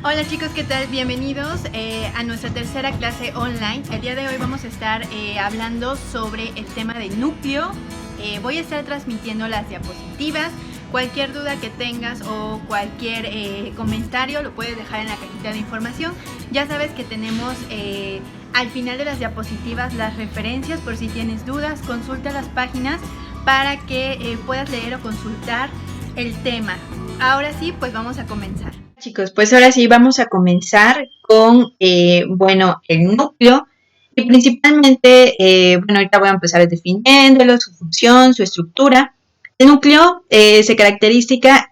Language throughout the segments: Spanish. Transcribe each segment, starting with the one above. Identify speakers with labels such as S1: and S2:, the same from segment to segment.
S1: Hola chicos, ¿qué tal? Bienvenidos a nuestra tercera clase online. El día de hoy vamos a estar hablando sobre el tema del núcleo. Voy a estar transmitiendo las diapositivas. Cualquier duda que tengas o cualquier comentario lo puedes dejar en la cajita de información. Ya sabes que tenemos al final de las diapositivas las referencias por si tienes dudas. Consulta las páginas para que puedas leer o consultar el tema. Ahora sí, pues vamos a comenzar.
S2: Chicos, pues ahora sí vamos a comenzar con, el núcleo y principalmente, ahorita voy a empezar definiéndolo, su función, su estructura. El núcleo se caracteriza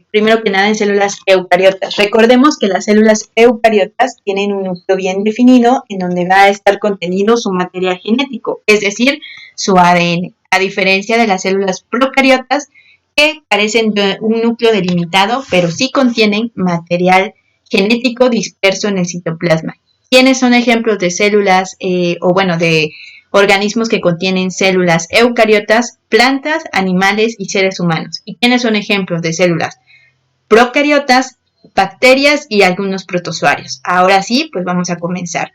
S2: primero que nada en células eucariotas. Recordemos que las células eucariotas tienen un núcleo bien definido en donde va a estar contenido su material genético, es decir, su ADN, a diferencia de las células procariotas que carecen de un núcleo delimitado, pero sí contienen material genético disperso en el citoplasma. ¿Quiénes son ejemplos de células de organismos que contienen células eucariotas? Plantas, animales y seres humanos. ¿Y quiénes son ejemplos de células procariotas? Bacterias y algunos protozoarios. Ahora sí, pues vamos a comenzar.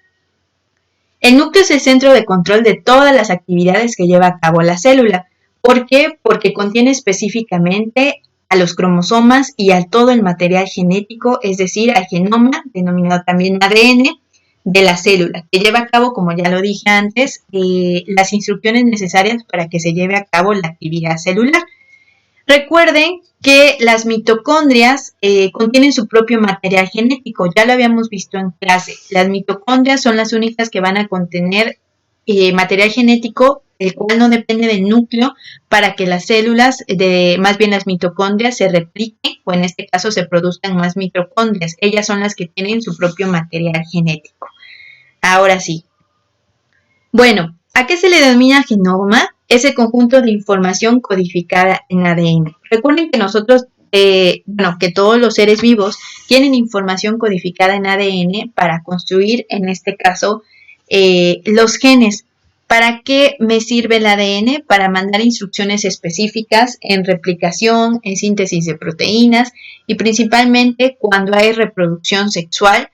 S2: El núcleo es el centro de control de todas las actividades que lleva a cabo la célula. ¿Por qué? Porque contiene específicamente a los cromosomas y a todo el material genético, es decir, al genoma, denominado también ADN, de la célula, que lleva a cabo, como ya lo dije antes, las instrucciones necesarias para que se lleve a cabo la actividad celular. Recuerden que las mitocondrias contienen su propio material genético, ya lo habíamos visto en clase. Las mitocondrias son las únicas que van a contener material genético, el cual no depende del núcleo para que las células, más bien las mitocondrias, se repliquen o en este caso se produzcan más mitocondrias. Ellas son las que tienen su propio material genético. Ahora sí. Bueno, ¿a qué se le denomina genoma? Ese conjunto de información codificada en ADN. Recuerden que nosotros, que todos los seres vivos tienen información codificada en ADN para construir, en este caso, los genes. ¿Para qué me sirve el ADN? Para mandar instrucciones específicas en replicación, en síntesis de proteínas y principalmente cuando hay reproducción sexual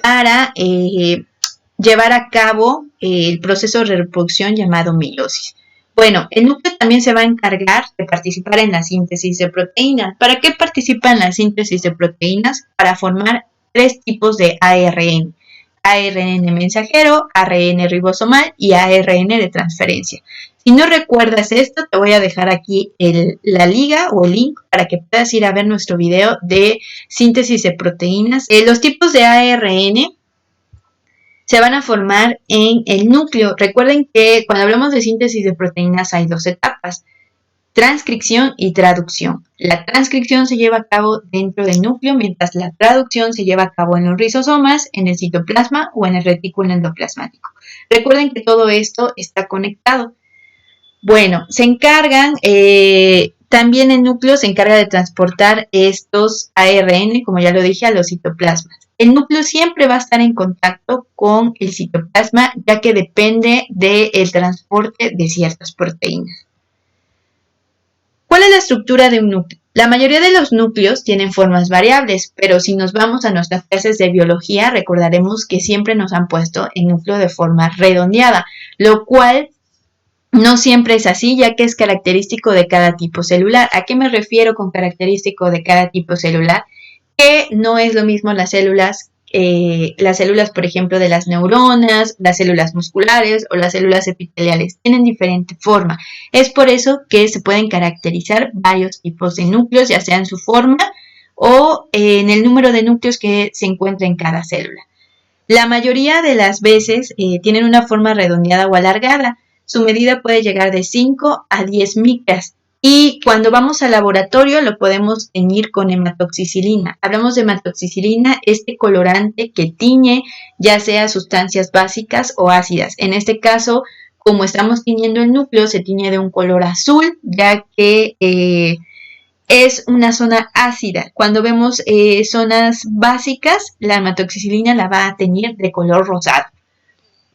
S2: para llevar a cabo el proceso de reproducción llamado meiosis. Bueno, el núcleo también se va a encargar de participar en la síntesis de proteínas. ¿Para qué participa en la síntesis de proteínas? Para formar 3 tipos de ARN. ARN mensajero, ARN ribosomal y ARN de transferencia. Si no recuerdas esto, te voy a dejar aquí la liga o el link para que puedas ir a ver nuestro video de síntesis de proteínas. Los tipos de ARN se van a formar en el núcleo. Recuerden que cuando hablamos de síntesis de proteínas hay 2 etapas, transcripción y traducción. La transcripción se lleva a cabo dentro del núcleo, mientras la traducción se lleva a cabo en los rizosomas, en el citoplasma o en el retículo endoplasmático. Recuerden que todo esto está conectado. Bueno, se encargan, también el núcleo se encarga de transportar estos ARN, como ya lo dije, a los citoplasmas. El núcleo siempre va a estar en contacto con el citoplasma, ya que depende del transporte de ciertas proteínas. ¿Cuál es la estructura de un núcleo? La mayoría de los núcleos tienen formas variables, pero si nos vamos a nuestras clases de biología, recordaremos que siempre nos han puesto el núcleo de forma redondeada, lo cual no siempre es así, ya que es característico de cada tipo celular. ¿A qué me refiero con característico de cada tipo celular? Que no es lo mismo las células, por ejemplo, de las neuronas, las células musculares o las células epiteliales. Tienen diferente forma. Es por eso que se pueden caracterizar varios tipos de núcleos, ya sea en su forma o en el número de núcleos que se encuentra en cada célula. La mayoría de las veces tienen una forma redondeada o alargada. Su medida puede llegar de 5 a 10 micras. Y cuando vamos al laboratorio lo podemos teñir con hematoxicilina. Hablamos de hematoxicilina, este colorante que tiñe ya sea sustancias básicas o ácidas. En este caso, como estamos tiñendo el núcleo, se tiñe de un color azul, ya que es una zona ácida. Cuando vemos zonas básicas, la hematoxicilina la va a teñir de color rosado.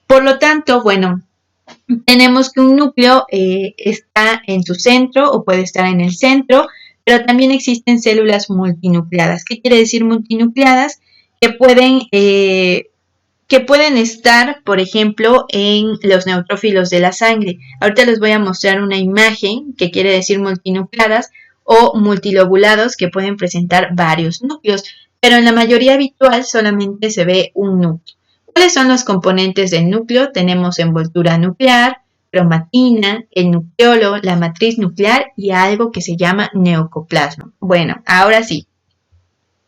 S2: Por lo tanto, bueno, tenemos que un núcleo está en su centro o puede estar en el centro, pero también existen células multinucleadas. ¿Qué quiere decir multinucleadas? que pueden estar, por ejemplo, en los neutrófilos de la sangre. Ahorita les voy a mostrar una imagen que quiere decir multinucleadas o multilobulados, que pueden presentar varios núcleos, pero en la mayoría habitual solamente se ve un núcleo. ¿Cuáles son los componentes del núcleo? Tenemos envoltura nuclear, cromatina, el nucleolo, la matriz nuclear y algo que se llama neocoplasma. Bueno, ahora sí.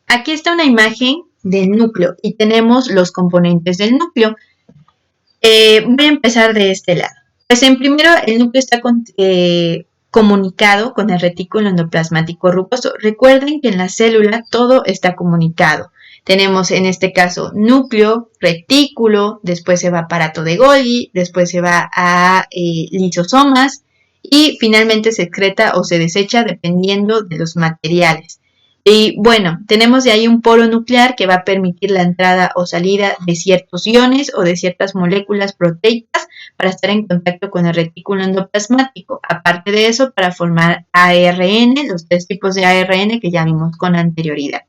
S2: Aquí está una imagen del núcleo y tenemos los componentes del núcleo. Voy a empezar de este lado. Pues en primero, el núcleo está comunicado con el retículo endoplasmático rugoso. Recuerden que en la célula todo está comunicado. Tenemos en este caso núcleo, retículo, después se va a aparato de Golgi, después se va a lisosomas y finalmente se excreta o se desecha dependiendo de los materiales. Y bueno, tenemos de ahí un poro nuclear que va a permitir la entrada o salida de ciertos iones o de ciertas moléculas proteicas para estar en contacto con el retículo endoplasmático. Aparte de eso, para formar ARN, los 3 tipos de ARN que ya vimos con anterioridad.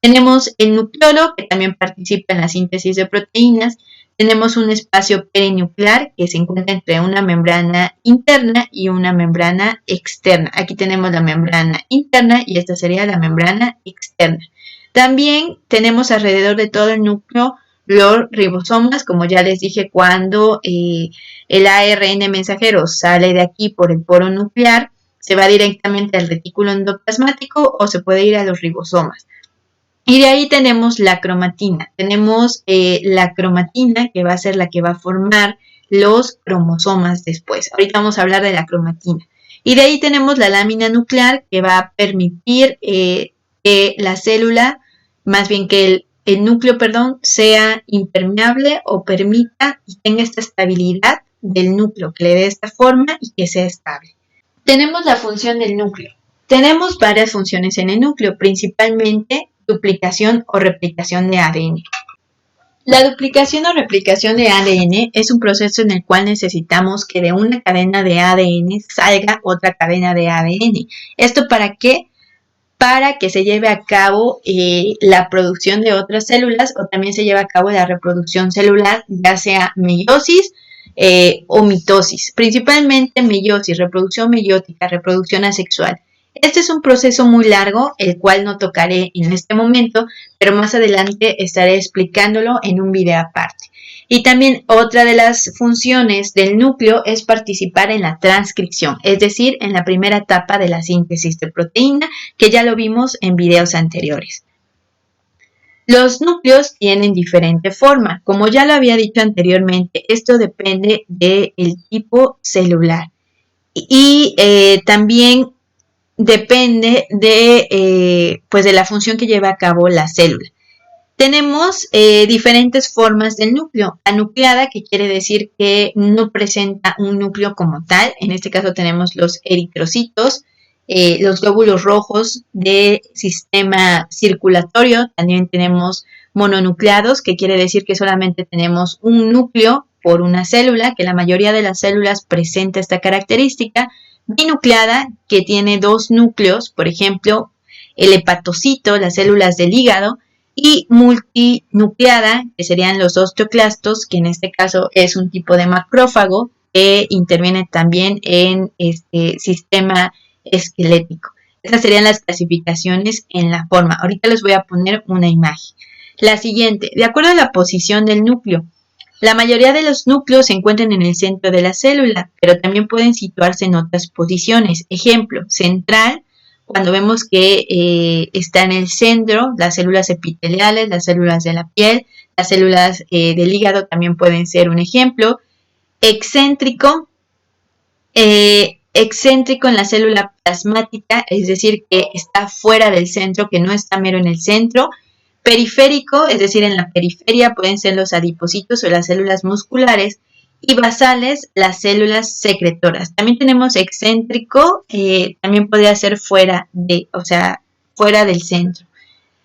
S2: Tenemos el nucleolo, que también participa en la síntesis de proteínas. Tenemos un espacio perinuclear que se encuentra entre una membrana interna y una membrana externa. Aquí tenemos la membrana interna y esta sería la membrana externa. También tenemos alrededor de todo el núcleo los ribosomas, como ya les dije, cuando el ARN mensajero sale de aquí por el poro nuclear, se va directamente al retículo endoplasmático o se puede ir a los ribosomas. Y de ahí tenemos la cromatina. Tenemos la cromatina que va a ser la que va a formar los cromosomas después. Ahorita vamos a hablar de la cromatina. Y de ahí tenemos la lámina nuclear que va a permitir que la célula, más bien que el núcleo, sea impermeable o permita y tenga esta estabilidad del núcleo, que le dé esta forma y que sea estable. Tenemos la función del núcleo. Tenemos varias funciones en el núcleo, principalmente duplicación o replicación de ADN. La duplicación o replicación de ADN es un proceso en el cual necesitamos que de una cadena de ADN salga otra cadena de ADN. ¿Esto para qué? Para que se lleve a cabo la producción de otras células o también se lleve a cabo la reproducción celular, ya sea meiosis o mitosis. Principalmente meiosis, reproducción meiótica, reproducción asexual. Este es un proceso muy largo, el cual no tocaré en este momento, pero más adelante estaré explicándolo en un video aparte. Y también otra de las funciones del núcleo es participar en la transcripción, es decir, en la primera etapa de la síntesis de proteína, que ya lo vimos en videos anteriores. Los núcleos tienen diferente forma. Como ya lo había dicho anteriormente, esto depende del tipo celular. Y también depende de la función que lleva a cabo la célula. Tenemos diferentes formas del núcleo. Anucleada, que quiere decir que no presenta un núcleo como tal. En este caso tenemos los eritrocitos, los glóbulos rojos del sistema circulatorio. También tenemos mononucleados, que quiere decir que solamente tenemos un núcleo por una célula, que la mayoría de las células presenta esta característica. Binucleada, que tiene 2 núcleos, por ejemplo, el hepatocito, las células del hígado, y multinucleada, que serían los osteoclastos, que en este caso es un tipo de macrófago que interviene también en este sistema esquelético. Estas serían las clasificaciones en la forma. Ahorita les voy a poner una imagen. La siguiente, de acuerdo a la posición del núcleo. La mayoría de los núcleos se encuentran en el centro de la célula, pero también pueden situarse en otras posiciones. Ejemplo, central, cuando vemos que está en el centro, las células epiteliales, las células de la piel, las células del hígado también pueden ser un ejemplo. Excéntrico, excéntrico en la célula plasmática, es decir, que está fuera del centro, que no está mero en el centro. Periférico, es decir, en la periferia pueden ser los adipocitos o las células musculares, y basales, las células secretoras. También tenemos excéntrico, también podría ser fuera del centro.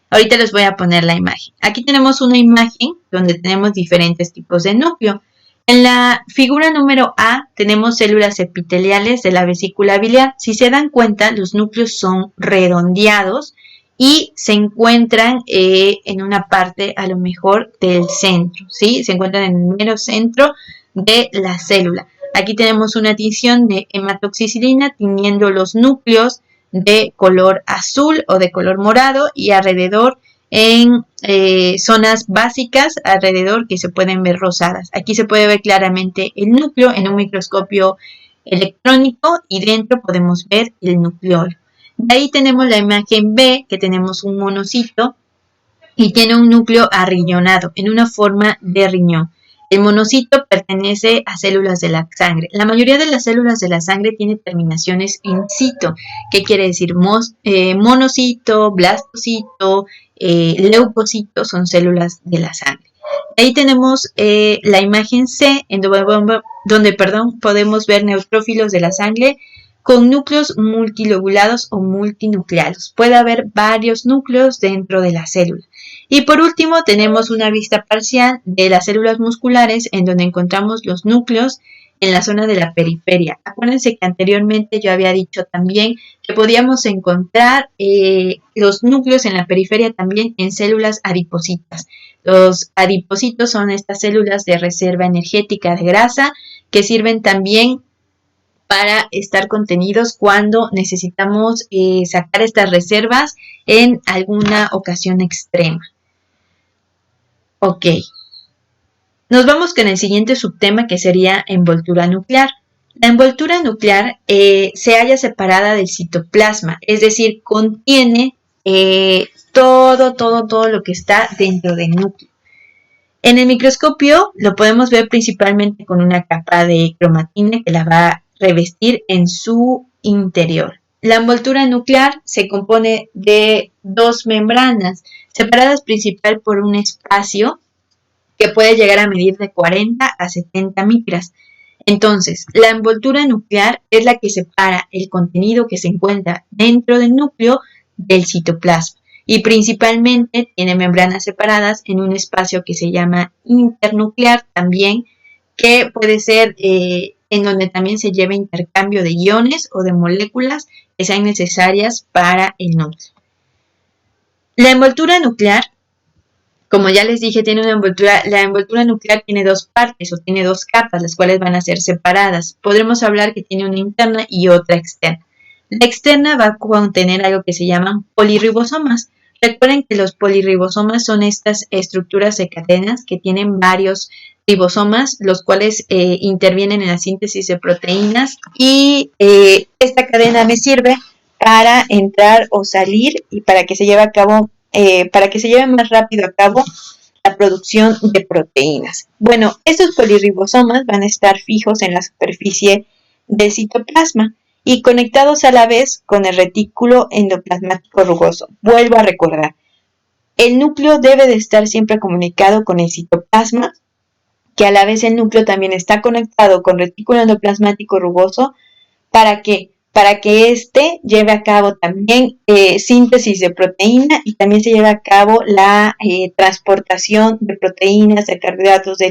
S2: Ahorita les voy a poner la imagen. Aquí tenemos una imagen donde tenemos diferentes tipos de núcleo. En la figura número A tenemos células epiteliales de la vesícula biliar. Si se dan cuenta, los núcleos son redondeados y se encuentran en una parte a lo mejor del centro, ¿sí? Se encuentran en el mero centro de la célula. Aquí tenemos una tinción de hematoxicilina tiñendo los núcleos de color azul o de color morado y alrededor en zonas básicas alrededor que se pueden ver rosadas. Aquí se puede ver claramente el núcleo en un microscopio electrónico y dentro podemos ver el nucleolo. De ahí tenemos la imagen B, que tenemos un monocito y tiene un núcleo arriñonado en una forma de riñón. El monocito pertenece a células de la sangre. La mayoría de las células de la sangre tiene terminaciones en cito. ¿Qué quiere decir? Monocito, blastocito, leucocito son células de la sangre. Ahí tenemos la imagen C, en donde podemos ver neutrófilos de la sangre con núcleos multilobulados o multinucleados. Puede haber varios núcleos dentro de la célula. Y por último tenemos una vista parcial de las células musculares en donde encontramos los núcleos en la zona de la periferia. Acuérdense que anteriormente yo había dicho también que podíamos encontrar los núcleos en la periferia también en células adipositas. Los adipocitos son estas células de reserva energética de grasa que sirven también para estar contenidos cuando necesitamos sacar estas reservas en alguna ocasión extrema. Ok. Nos vamos con el siguiente subtema que sería envoltura nuclear. La envoltura nuclear se halla separada del citoplasma, es decir, contiene todo lo que está dentro del núcleo. En el microscopio lo podemos ver principalmente con una capa de cromatina que la va a revestir en su interior. La envoltura nuclear se compone de dos membranas separadas principal por un espacio que puede llegar a medir de 40 a 70 micras. Entonces, la envoltura nuclear es la que separa el contenido que se encuentra dentro del núcleo del citoplasma y principalmente tiene membranas separadas en un espacio que se llama internuclear también, que puede ser en donde también se lleva intercambio de iones o de moléculas que sean necesarias para el núcleo. La envoltura nuclear, como ya les dije, la envoltura nuclear tiene dos partes o tiene dos capas, las cuales van a ser separadas. Podremos hablar que tiene una interna y otra externa. La externa va a contener algo que se llaman polirribosomas. Recuerden que los polirribosomas son estas estructuras de cadenas que tienen varios ribosomas, los cuales intervienen en la síntesis de proteínas y esta cadena me sirve para entrar o salir y para que se lleve a cabo, para que se lleve más rápido a cabo la producción de proteínas. Bueno, estos polirribosomas van a estar fijos en la superficie del citoplasma y conectados a la vez con el retículo endoplasmático rugoso. Vuelvo a recordar, el núcleo debe de estar siempre comunicado con el citoplasma, que a la vez el núcleo también está conectado con retículo endoplasmático rugoso. ¿Para qué? Para que éste lleve a cabo también síntesis de proteína y también se lleve a cabo la transportación de proteínas, de carbohidratos, de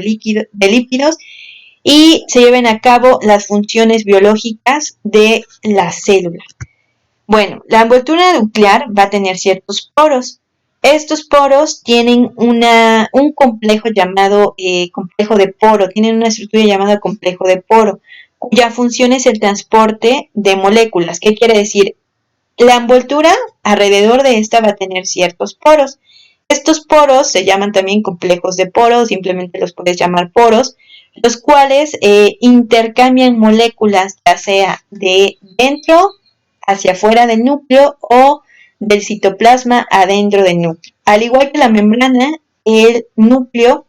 S2: lípidos y se lleven a cabo las funciones biológicas de la célula. Bueno, la envoltura nuclear va a tener ciertos poros. Estos poros tienen un complejo llamado complejo de poro, tienen una estructura llamada complejo de poro, cuya función es el transporte de moléculas. ¿Qué quiere decir? La envoltura alrededor de esta va a tener ciertos poros. Estos poros se llaman también complejos de poro, simplemente los puedes llamar poros, los cuales intercambian moléculas ya sea de dentro hacia afuera del núcleo o del citoplasma adentro del núcleo. Al igual que la membrana, el núcleo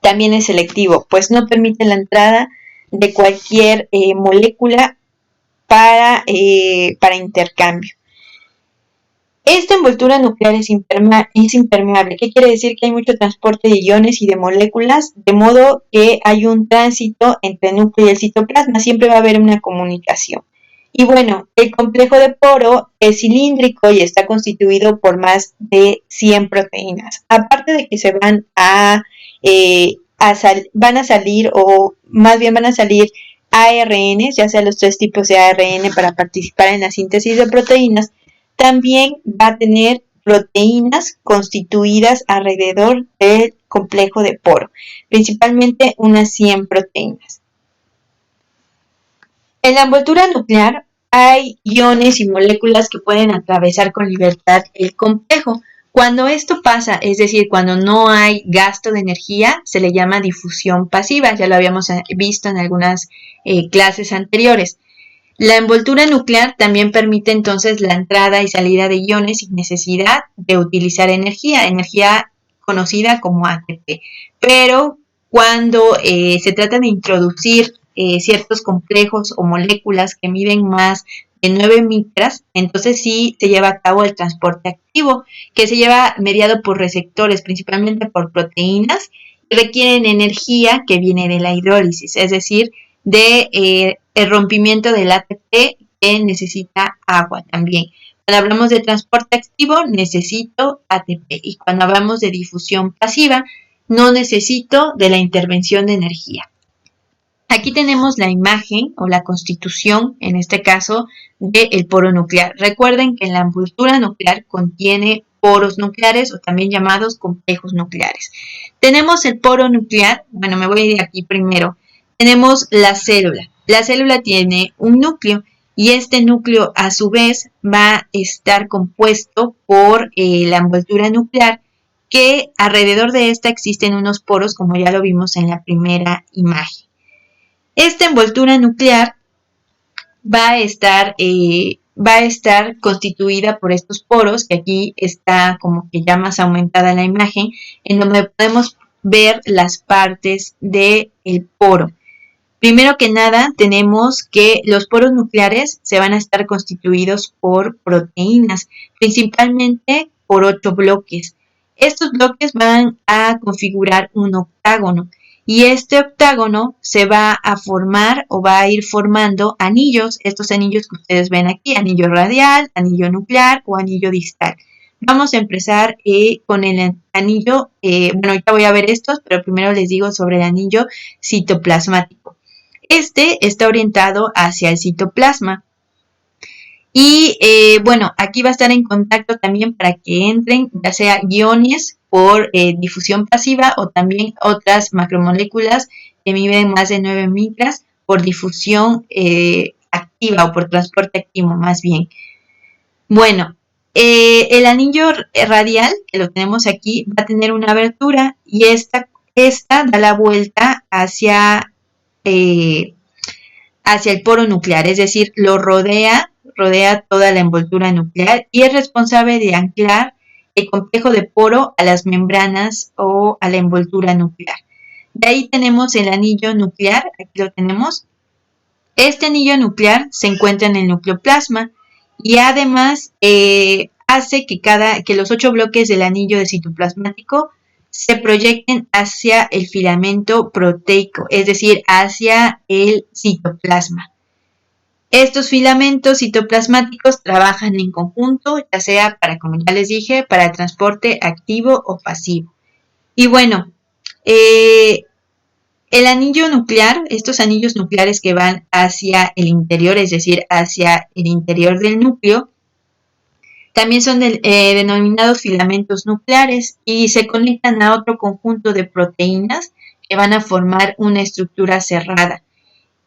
S2: también es selectivo, pues no permite la entrada de cualquier molécula para intercambio. Esta envoltura nuclear es impermeable. ¿Qué quiere decir? Que hay mucho transporte de iones y de moléculas, de modo que hay un tránsito entre el núcleo y el citoplasma. Siempre va a haber una comunicación. Y bueno, el complejo de poro es cilíndrico y está constituido por más de 100 proteínas. Aparte de que se van a salir, o más bien van a salir ARNs, ya sea los 3 tipos de ARN para participar en la síntesis de proteínas, también va a tener proteínas constituidas alrededor del complejo de poro, principalmente unas 100 proteínas. En la envoltura nuclear hay iones y moléculas que pueden atravesar con libertad el complejo. Cuando esto pasa, es decir, cuando no hay gasto de energía, se le llama difusión pasiva. Ya lo habíamos visto en algunas clases anteriores. La envoltura nuclear también permite entonces la entrada y salida de iones sin necesidad de utilizar energía conocida como ATP. Pero cuando se trata de introducir ciertos complejos o moléculas que miden más de 9 micras, entonces sí se lleva a cabo el transporte activo, que se lleva mediado por receptores, principalmente por proteínas, y requieren energía que viene de la hidrólisis, es decir, de el rompimiento del ATP que necesita agua también. Cuando hablamos de transporte activo, necesito ATP, y cuando hablamos de difusión pasiva, no necesito de la intervención de energía. Aquí tenemos la imagen o la constitución, en este caso, del poro nuclear. Recuerden que la envoltura nuclear contiene poros nucleares o también llamados complejos nucleares. Tenemos el poro nuclear, bueno, me voy a ir aquí primero. Tenemos la célula. La célula tiene un núcleo y este núcleo a su vez va a estar compuesto por la envoltura nuclear, que alrededor de esta existen unos poros, como ya lo vimos en la primera imagen. Esta envoltura nuclear va a estar constituida por estos poros, que aquí está como que ya más aumentada la imagen, en donde podemos ver las partes del poro. Primero que nada, tenemos que los poros nucleares se van a estar constituidos por proteínas, principalmente por 8 bloques. Estos bloques van a configurar un octágono. Y este octágono se va a formar o va a ir formando anillos, estos anillos que ustedes ven aquí, anillo radial, anillo nuclear o anillo distal. Vamos a empezar con el anillo, bueno, ahorita voy a ver estos, pero primero les digo sobre el anillo citoplasmático. Este está orientado hacia el citoplasma. Y bueno, aquí va a estar en contacto también para que entren ya sea iones por difusión pasiva o también otras macromoléculas que miden más de 9 micras por difusión activa o por transporte activo más bien. Bueno, el anillo radial que lo tenemos aquí va a tener una abertura y esta da la vuelta hacia el poro nuclear, es decir, lo rodea toda la envoltura nuclear y es responsable de anclar el complejo de poro a las membranas o a la envoltura nuclear. De ahí tenemos el anillo nuclear, aquí lo tenemos. Este anillo nuclear se encuentra en el nucleoplasma y además hace que los 8 bloques del anillo de citoplasmático se proyecten hacia el filamento proteico, es decir, hacia el citoplasma. Estos filamentos citoplasmáticos trabajan en conjunto, ya sea para, como ya les dije, para el transporte activo o pasivo. Y bueno, el anillo nuclear, estos anillos nucleares que van hacia el interior, es decir, hacia el interior del núcleo, también son denominados filamentos nucleares y se conectan a otro conjunto de proteínas que van a formar una estructura cerrada.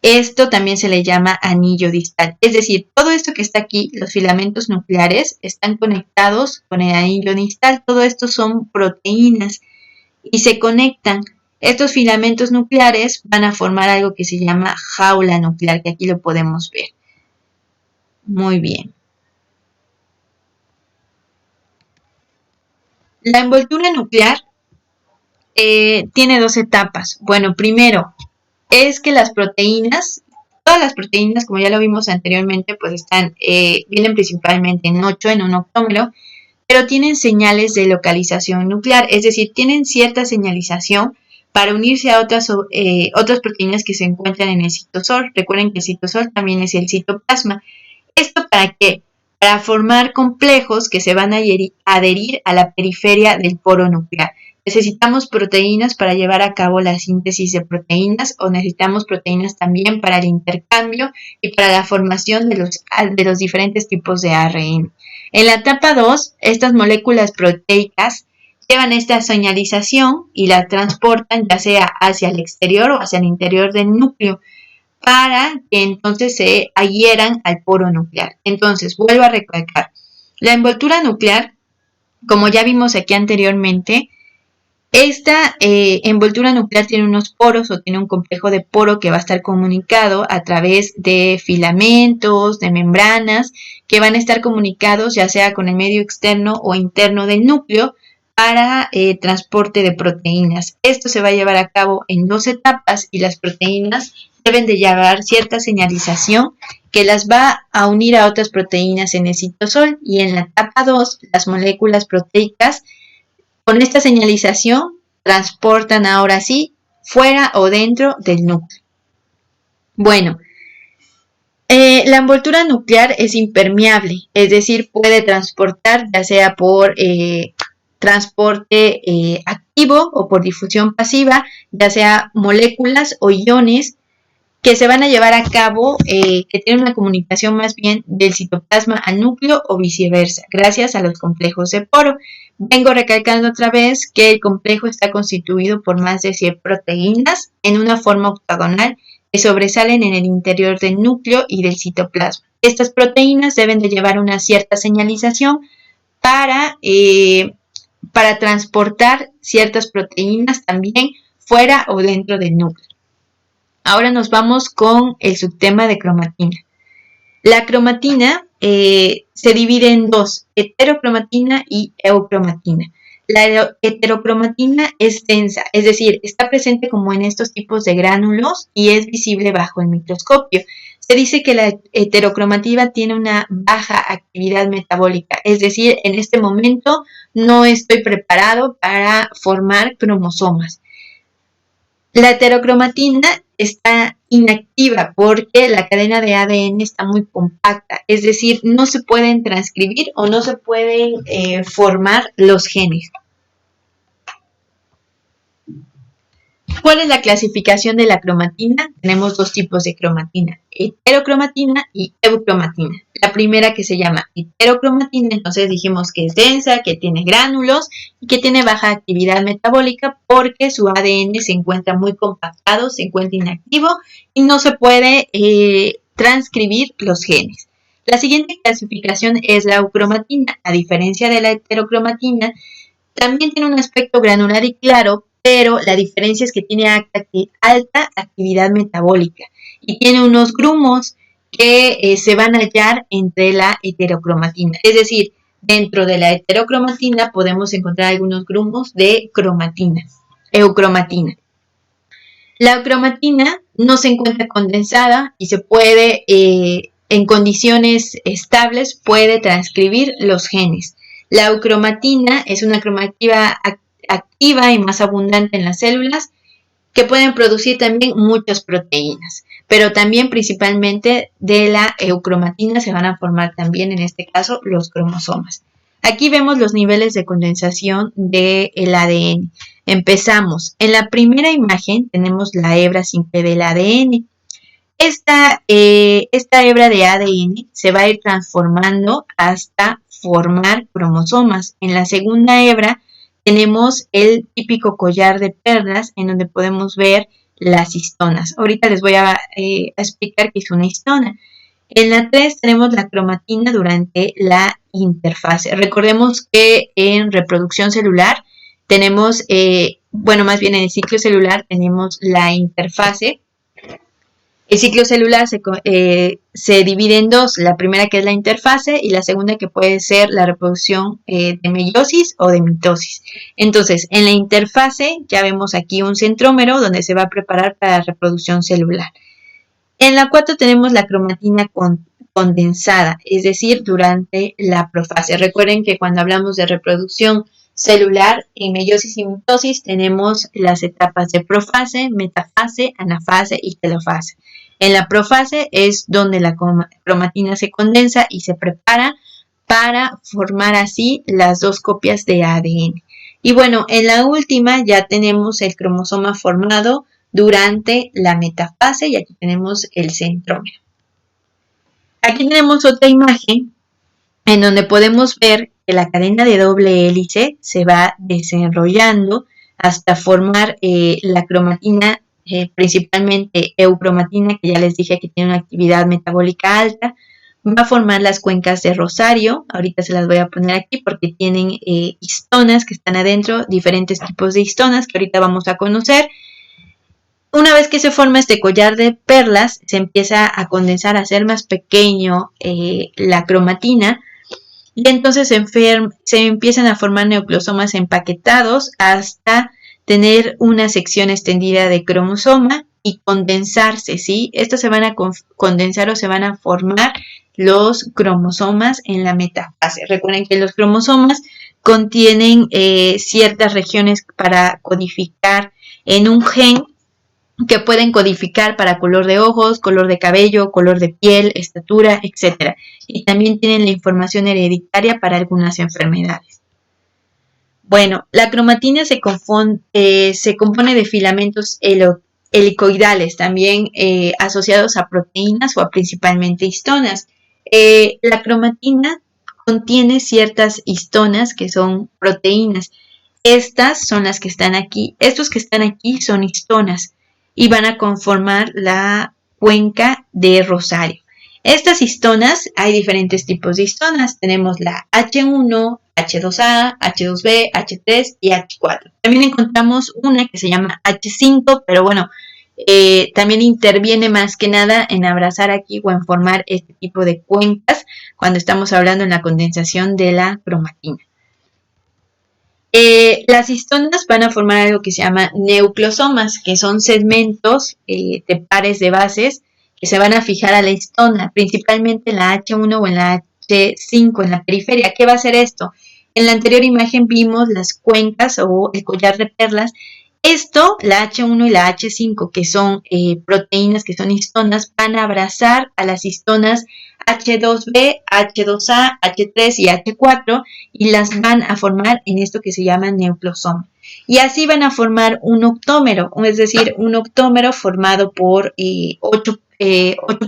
S2: Esto también se le llama anillo distal. Es decir, todo esto que está aquí, los filamentos nucleares, están conectados con el anillo distal. Todo esto son proteínas y se conectan. Estos filamentos nucleares van a formar algo que se llama jaula nuclear, que aquí lo podemos ver. Muy bien. La envoltura nuclear tiene 2 etapas. Bueno, primero es que las proteínas, todas las proteínas, como ya lo vimos anteriormente, pues vienen principalmente en un octómero, pero tienen señales de localización nuclear, es decir, tienen cierta señalización para unirse a otras proteínas que se encuentran en el citosol. Recuerden que el citosol también es el citoplasma. ¿Esto para qué? Para formar complejos que se van a adherir a la periferia del poro nuclear. necesitamos proteínas para llevar a cabo la síntesis de proteínas o necesitamos proteínas también para el intercambio y para la formación de los diferentes tipos de ARN. En la etapa 2, estas moléculas proteicas llevan esta señalización y la transportan ya sea hacia el exterior o hacia el interior del núcleo para que entonces se adhieran al poro nuclear. Entonces, vuelvo a recalcar, la envoltura nuclear, como ya vimos aquí anteriormente, esta envoltura nuclear tiene unos poros o tiene un complejo de poro que va a estar comunicado a través de filamentos, de membranas, que van a estar comunicados ya sea con el medio externo o interno del núcleo para transporte de proteínas. Esto se va a llevar a cabo en 2 etapas y las proteínas deben de llevar cierta señalización que las va a unir a otras proteínas en el citosol, y en la etapa 2 las moléculas proteicas con esta señalización transportan ahora sí fuera o dentro del núcleo. Bueno, la envoltura nuclear es impermeable, es decir, puede transportar ya sea por transporte activo o por difusión pasiva, ya sea moléculas o iones que se van a llevar a cabo, que tienen una comunicación más bien del citoplasma al núcleo o viceversa, gracias a los complejos de poro. Vengo recalcando otra vez que el complejo está constituido por más de 100 proteínas en una forma octagonal que sobresalen en el interior del núcleo y del citoplasma. Estas proteínas deben de llevar una cierta señalización para transportar ciertas proteínas también fuera o dentro del núcleo. Ahora nos vamos con el subtema de cromatina. La cromatina se divide en 2, heterocromatina y eucromatina. La heterocromatina es densa, es decir, está presente como en estos tipos de gránulos y es visible bajo el microscopio. Se dice que la heterocromatina tiene una baja actividad metabólica, es decir, en este momento no estoy preparado para formar cromosomas. La heterocromatina está inactiva porque la cadena de ADN está muy compacta, es decir, no se pueden transcribir o no se pueden formar los genes. ¿Cuál es la clasificación de la cromatina? Tenemos 2 tipos de cromatina, heterocromatina y eucromatina. La primera, que se llama heterocromatina, entonces dijimos que es densa, que tiene gránulos y que tiene baja actividad metabólica porque su ADN se encuentra muy compactado, se encuentra inactivo y no se puede transcribir los genes. La siguiente clasificación es la eucromatina. A diferencia de la heterocromatina, también tiene un aspecto granular y claro, pero la diferencia es que tiene alta actividad metabólica y tiene unos grumos que se van a hallar entre la heterocromatina. Es decir, dentro de la heterocromatina podemos encontrar algunos grumos de cromatina, eucromatina. La eucromatina no se encuentra condensada y se puede, en condiciones estables, puede transcribir los genes. La eucromatina es una cromatina activa y más abundante en las células que pueden producir también muchas proteínas, pero también principalmente de la eucromatina se van a formar también en este caso los cromosomas. Aquí vemos los niveles de condensación del ADN. Empezamos. En la primera imagen tenemos la hebra simple del ADN. Esta hebra de ADN se va a ir transformando hasta formar cromosomas. En la segunda hebra tenemos el típico collar de perlas en donde podemos ver las histonas. Ahorita les voy a explicar qué es una histona. En la 3 tenemos la cromatina durante la interfase. Recordemos que en reproducción celular tenemos, más bien en el ciclo celular tenemos la interfase. El ciclo celular se divide en 2, la primera que es la interfase y la segunda que puede ser la reproducción de meiosis o de mitosis. Entonces, en la interfase ya vemos aquí un centrómero donde se va a preparar para la reproducción celular. En la 4 tenemos la cromatina condensada, es decir, durante la profase. Recuerden que cuando hablamos de reproducción celular, en meiosis y mitosis tenemos las etapas de profase, metafase, anafase y telofase. En la profase es donde la cromatina se condensa y se prepara para formar así las 2 copias de ADN. Y bueno, en la última ya tenemos el cromosoma formado durante la metafase y aquí tenemos el centrómero. Aquí tenemos otra imagen en donde podemos ver que la cadena de doble hélice se va desenrollando hasta formar la cromatina, principalmente eucromatina, que ya les dije que tiene una actividad metabólica alta. Va a formar las cuencas de Rosario, ahorita se las voy a poner aquí porque tienen histonas que están adentro, diferentes tipos de histonas que ahorita vamos a conocer. Una vez que se forma este collar de perlas, se empieza a condensar, a hacer más pequeño la cromatina, y entonces se empiezan a formar neoclosomas empaquetados hasta tener una sección extendida de cromosoma y condensarse, ¿sí? Estos se van a condensar o se van a formar los cromosomas en la metafase. Recuerden que los cromosomas contienen ciertas regiones para codificar en un gen, que pueden codificar para color de ojos, color de cabello, color de piel, estatura, etc. Y también tienen la información hereditaria para algunas enfermedades. Bueno, la cromatina se compone de filamentos helicoidales, también asociados a proteínas o a principalmente histonas. La cromatina contiene ciertas histonas que son proteínas. Estas son las que están aquí. Estos que están aquí son histonas y van a conformar la cuenca de Rosario. Estas histonas, hay diferentes tipos de histonas. Tenemos la H1, H2A, H2B, H3 y H4. También encontramos una que se llama H5, pero bueno, también interviene más que nada en abrazar aquí o en formar este tipo de cuencas cuando estamos hablando en la condensación de la cromatina. Las histonas van a formar algo que se llama neoclosomas, que son segmentos de pares de bases que se van a fijar a la histona, principalmente en la H1 o en la H5, en la periferia. ¿Qué va a hacer esto? En la anterior imagen vimos las cuencas o el collar de perlas. Esto, la H1 y la H5, que son proteínas, que son histonas, van a abrazar a las histonas H2B, H2A, H3 y H4 y las van a formar en esto que se llama neoclosoma. Y así van a formar un octómero, es decir, un octómero formado por 8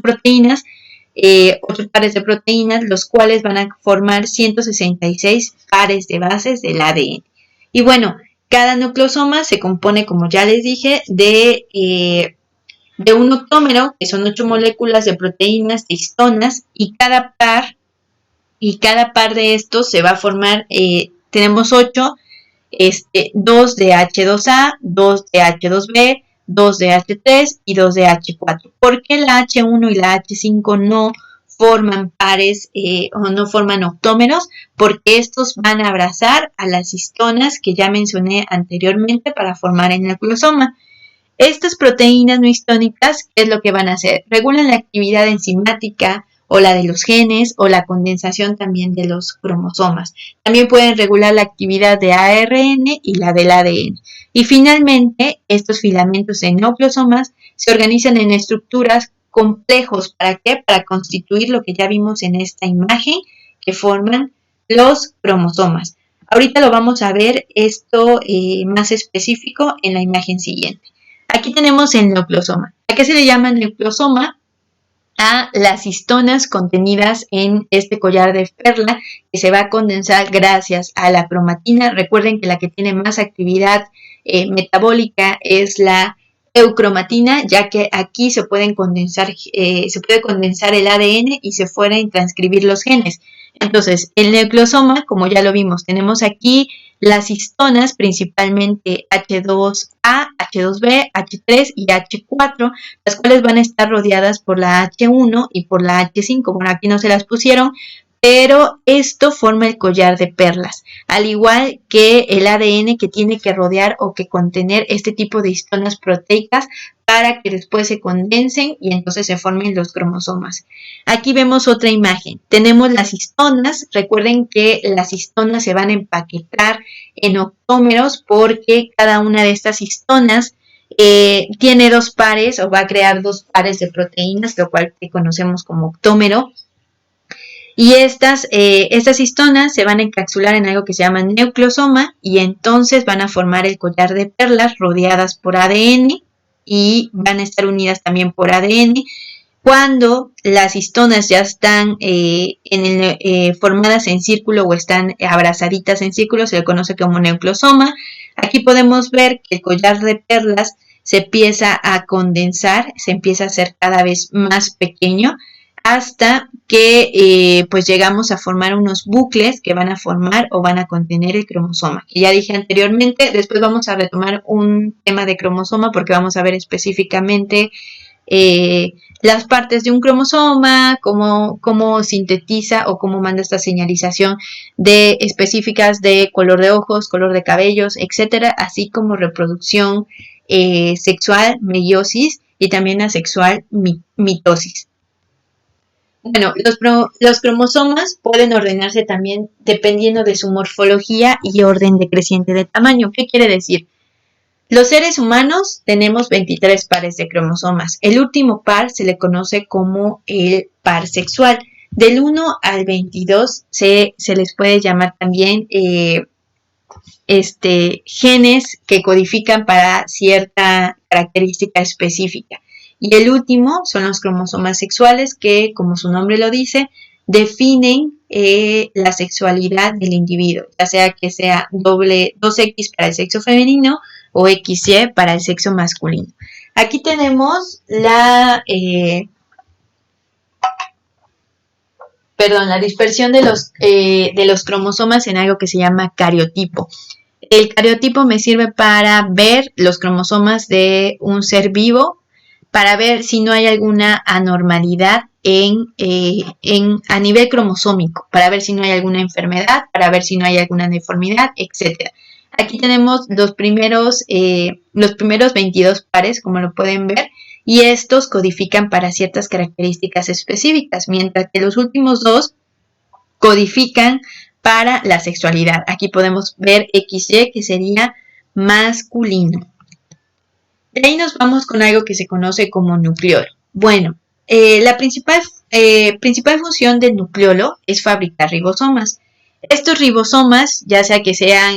S2: proteínas, 8 pares de proteínas, los cuales van a formar 166 pares de bases del ADN. Y bueno, cada nucleosoma se compone, como ya les dije, de un octómero, que son 8 moléculas de proteínas, de histonas, y cada par de estos se va a formar, tenemos 8, 2 de H2A, 2 de H2B, 2 de H3 y 2 de H4. ¿Por qué la H1 y la H5 no forman pares o no forman octómeros? Porque estos van a abrazar a las histonas que ya mencioné anteriormente para formar el nucleosoma. Estas proteínas no histónicas, ¿qué es lo que van a hacer? Regulan la actividad enzimática o la de los genes o la condensación también de los cromosomas. También pueden regular la actividad de ARN y la del ADN. Y finalmente, estos filamentos de nucleosomas se organizan en estructuras complejos. ¿Para qué? Para constituir lo que ya vimos en esta imagen, que forman los cromosomas. Ahorita lo vamos a ver esto más específico en la imagen siguiente. Aquí tenemos el nucleosoma. ¿A qué se le llama nucleosoma? A las histonas contenidas en este collar de perla que se va a condensar gracias a la cromatina. Recuerden que la que tiene más actividad metabólica es la eucromatina, ya que aquí se puede condensar el ADN y se pueden transcribir los genes. Entonces, el nucleosoma, como ya lo vimos, tenemos aquí las histonas, principalmente H2A, H2B, H3 y H4, las cuales van a estar rodeadas por la H1 y por la H5. Bueno, aquí no se las pusieron, pero esto forma el collar de perlas, al igual que el ADN que tiene que rodear o que contener este tipo de histonas proteicas para que después se condensen y entonces se formen los cromosomas. Aquí vemos otra imagen. Tenemos las histonas. Recuerden que las histonas se van a empaquetar en octómeros porque cada una de estas histonas tiene 2 pares o va a crear 2 pares de proteínas, lo cual conocemos como octómero. Y estas histonas se van a encapsular en algo que se llama nucleosoma y entonces van a formar el collar de perlas rodeadas por ADN y van a estar unidas también por ADN. Cuando las histonas ya están formadas en círculo o están abrazaditas en círculo, se le conoce como nucleosoma. Aquí podemos ver que el collar de perlas se empieza a condensar, se empieza a hacer cada vez más pequeño hasta que pues llegamos a formar unos bucles que van a formar o van a contener el cromosoma. Y ya dije anteriormente, después vamos a retomar un tema de cromosoma porque vamos a ver específicamente las partes de un cromosoma, cómo sintetiza o cómo manda esta señalización de específicas de color de ojos, color de cabellos, etcétera, así como reproducción sexual, meiosis y también asexual, mitosis. Bueno, los cromosomas pueden ordenarse también dependiendo de su morfología y orden decreciente de tamaño. ¿Qué quiere decir? Los seres humanos tenemos 23 pares de cromosomas. El último par se le conoce como el par sexual. Del 1 al 22 se les puede llamar también genes que codifican para cierta característica específica. Y el último son los cromosomas sexuales que, como su nombre lo dice, definen la sexualidad del individuo, ya sea que sea 2X para el sexo femenino o XY para el sexo masculino. Aquí tenemos la dispersión de los cromosomas en algo que se llama cariotipo. El cariotipo me sirve para ver los cromosomas de un ser vivo, para ver si no hay alguna anormalidad a nivel cromosómico, para ver si no hay alguna enfermedad, para ver si no hay alguna deformidad, etc. Aquí tenemos los primeros 22 pares, como lo pueden ver, y estos codifican para ciertas características específicas, mientras que los últimos dos codifican para la sexualidad. Aquí podemos ver XY, que sería masculino. De ahí nos vamos con algo que se conoce como nucleolo. Bueno, la principal función del nucleolo es fabricar ribosomas. Estos ribosomas, ya sea que sean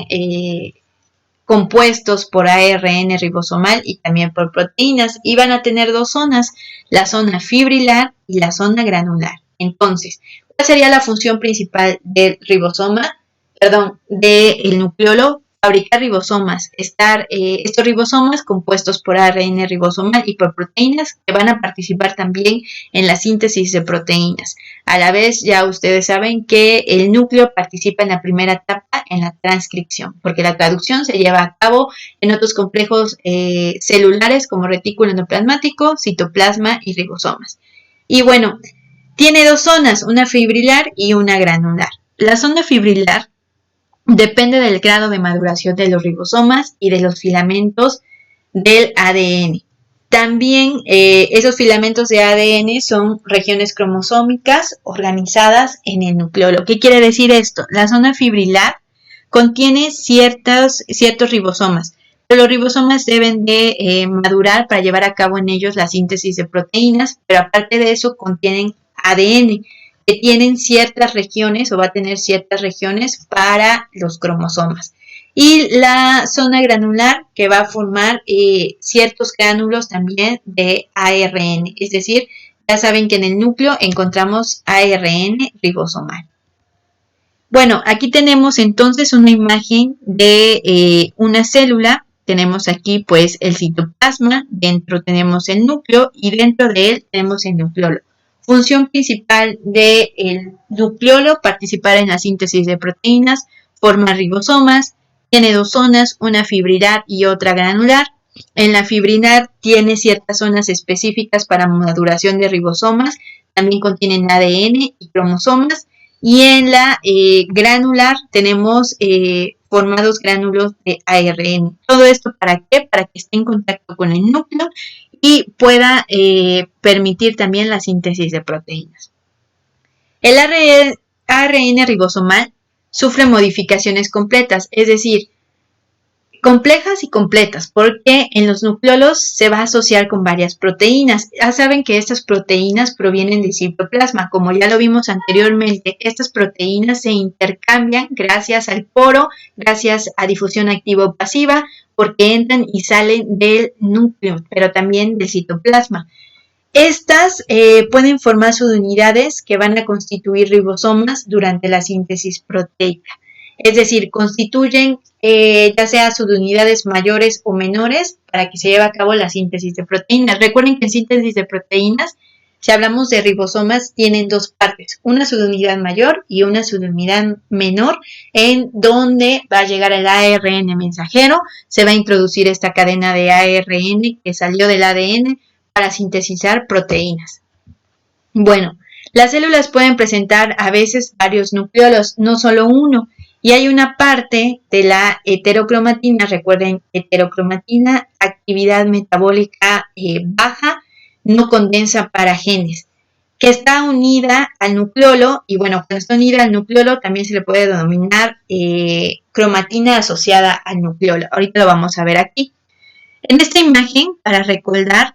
S2: compuestos por ARN ribosomal y también por proteínas, y van a tener dos zonas, la zona fibrilar y la zona granular. Entonces, ¿cuál sería la función principal del nucleolo? Fabricar ribosomas, estos ribosomas compuestos por ARN ribosomal y por proteínas que van a participar también en la síntesis de proteínas. A la vez, ya ustedes saben que el núcleo participa en la primera etapa en la transcripción, porque la traducción se lleva a cabo en otros complejos celulares como retículo endoplasmático, citoplasma y ribosomas. Y bueno, tiene dos zonas, una fibrilar y una granular. La zona fibrilar depende del grado de maduración de los ribosomas y de los filamentos del ADN. También esos filamentos de ADN son regiones cromosómicas organizadas en el nucleolo. ¿Qué quiere decir esto? La zona fibrilar contiene ciertos ribosomas, pero los ribosomas deben de madurar para llevar a cabo en ellos la síntesis de proteínas, pero aparte de eso contienen ADN, que tienen ciertas regiones o va a tener ciertas regiones para los cromosomas. Y la zona granular que va a formar ciertos gránulos también de ARN, es decir, ya saben que en el núcleo encontramos ARN ribosomal. Bueno, aquí tenemos entonces una imagen de una célula. Tenemos aquí pues el citoplasma, dentro tenemos el núcleo y dentro de él tenemos el nucleolo. Función principal del nucleolo, participar en la síntesis de proteínas, formar ribosomas, tiene dos zonas, una fibrilar y otra granular. En la fibrilar tiene ciertas zonas específicas para maduración de ribosomas, también contienen ADN y cromosomas, y en la granular tenemos formados gránulos de ARN. ¿Todo esto para qué? Para que esté en contacto con el núcleo y pueda permitir también la síntesis de proteínas. El ARN ribosomal sufre modificaciones completas, es decir, Complejas y completas, porque en los nucleolos se va a asociar con varias proteínas. Ya saben que estas proteínas provienen del citoplasma. Como ya lo vimos anteriormente, estas proteínas se intercambian gracias al poro, gracias a difusión activa o pasiva, porque entran y salen del núcleo, pero también del citoplasma. Estas pueden formar subunidades que van a constituir ribosomas durante la síntesis proteica. Es decir, constituyen ya sea subunidades mayores o menores para que se lleve a cabo la síntesis de proteínas. Recuerden que en síntesis de proteínas, si hablamos de ribosomas, tienen dos partes, una subunidad mayor y una subunidad menor, en donde va a llegar el ARN mensajero, se va a introducir esta cadena de ARN que salió del ADN para sintetizar proteínas. Bueno, las células pueden presentar a veces varios nucleolos, no solo uno. Y hay una parte de la heterocromatina, recuerden, heterocromatina, actividad metabólica baja, no condensa para genes, que está unida al nucleolo, y bueno, cuando está unida al nucleolo también se le puede denominar cromatina asociada al nucleolo. Ahorita lo vamos a ver aquí. En esta imagen, para recordar,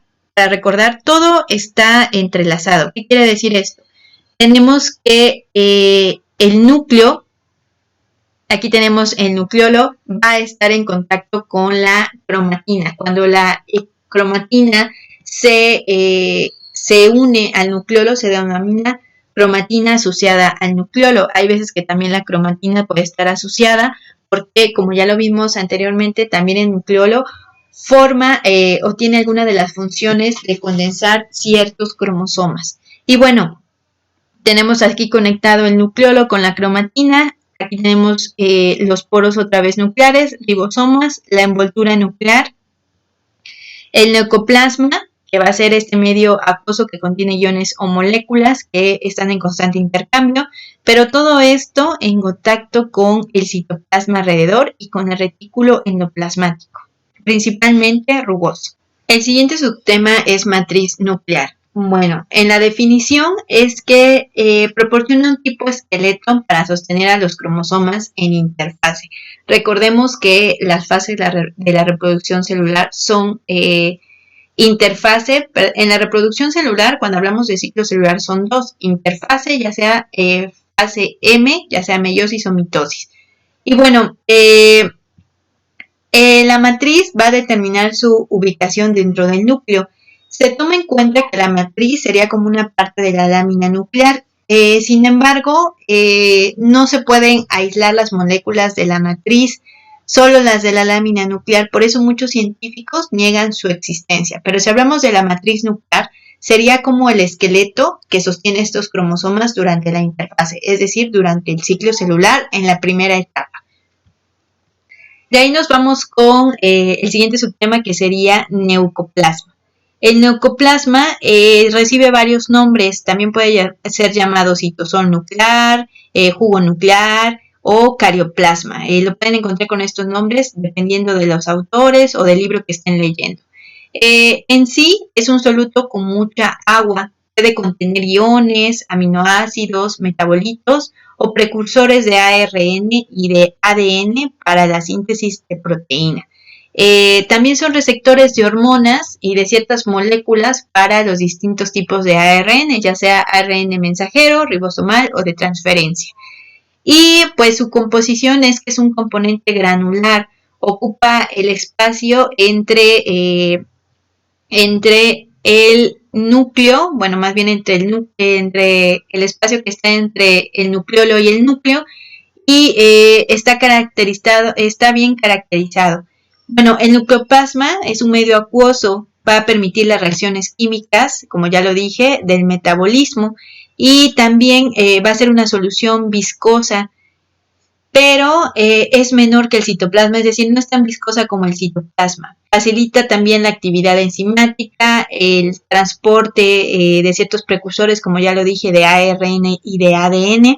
S2: todo está entrelazado. ¿Qué quiere decir esto? Tenemos que el núcleo, aquí tenemos el nucleolo, va a estar en contacto con la cromatina. Cuando la cromatina se une al nucleolo, se denomina cromatina asociada al nucleolo. Hay veces que también la cromatina puede estar asociada porque, como ya lo vimos anteriormente, también el nucleolo forma o tiene alguna de las funciones de condensar ciertos cromosomas. Y bueno, tenemos aquí conectado el nucleolo con la cromatina. Aquí tenemos los poros otra vez nucleares, ribosomas, la envoltura nuclear, el neocoplasma, que va a ser este medio acuoso que contiene iones o moléculas que están en constante intercambio, pero todo esto en contacto con el citoplasma alrededor y con el retículo endoplasmático, principalmente rugoso. El siguiente subtema es matriz nuclear. Bueno, en la definición es que proporciona un tipo esqueleto para sostener a los cromosomas en interfase. Recordemos que las fases de la reproducción celular son interfase. En la reproducción celular, cuando hablamos de ciclo celular, son dos: interfase, ya sea fase M, ya sea meiosis o mitosis. Y bueno, la matriz va a determinar su ubicación dentro del núcleo. Se toma en cuenta que la matriz sería como una parte de la lámina nuclear. Sin embargo, no se pueden aislar las moléculas de la matriz, solo las de la lámina nuclear. Por eso muchos científicos niegan su existencia. Pero si hablamos de la matriz nuclear, sería como el esqueleto que sostiene estos cromosomas durante la interfase, es decir, durante el ciclo celular en la primera etapa. De ahí nos vamos con el siguiente subtema, que sería neocoplasma. El neocoplasma recibe varios nombres, también puede ser llamado citosol nuclear, jugo nuclear o carioplasma. Lo pueden encontrar con estos nombres dependiendo de los autores o del libro que estén leyendo. En sí es un soluto con mucha agua, puede contener iones, aminoácidos, metabolitos o precursores de ARN y de ADN para la síntesis de proteína. También son receptores de hormonas y de ciertas moléculas para los distintos tipos de ARN, ya sea ARN mensajero, ribosomal o de transferencia. Y pues su composición es que es un componente granular, ocupa el espacio entre el núcleo, bueno, más bien entre el espacio que está entre el nucleolo y el núcleo, y está bien caracterizado. Bueno, el nucleoplasma es un medio acuoso, va a permitir las reacciones químicas, como ya lo dije, del metabolismo, y también va a ser una solución viscosa, pero es menor que el citoplasma, es decir, no es tan viscosa como el citoplasma. Facilita también la actividad enzimática, el transporte de ciertos precursores, como ya lo dije, de ARN y de ADN,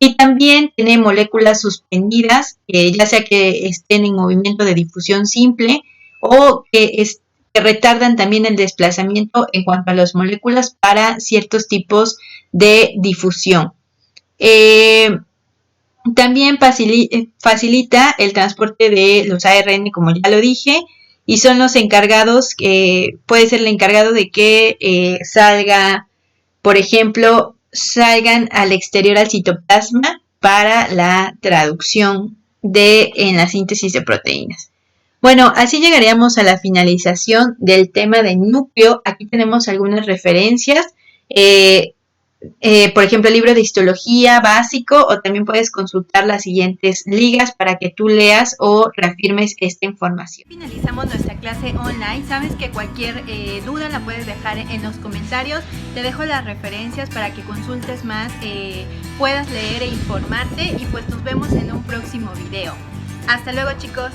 S2: y también tiene moléculas suspendidas, ya sea que estén en movimiento de difusión simple o que retardan también el desplazamiento en cuanto a las moléculas para ciertos tipos de difusión. También facilita el transporte de los ARN, como ya lo dije, y son los encargados, puede ser el encargado de que salga, por ejemplo, salgan al exterior al citoplasma para la traducción en la síntesis de proteínas. Bueno, así llegaríamos a la finalización del tema del núcleo. Aquí tenemos algunas referencias. Por ejemplo, el libro de histología básico, o también puedes consultar las siguientes ligas para que tú leas o reafirmes esta información.
S1: Finalizamos nuestra clase online. Sabes que cualquier duda la puedes dejar en los comentarios. Te dejo las referencias para que consultes más, puedas leer e informarte, y pues nos vemos en un próximo video. Hasta luego, chicos.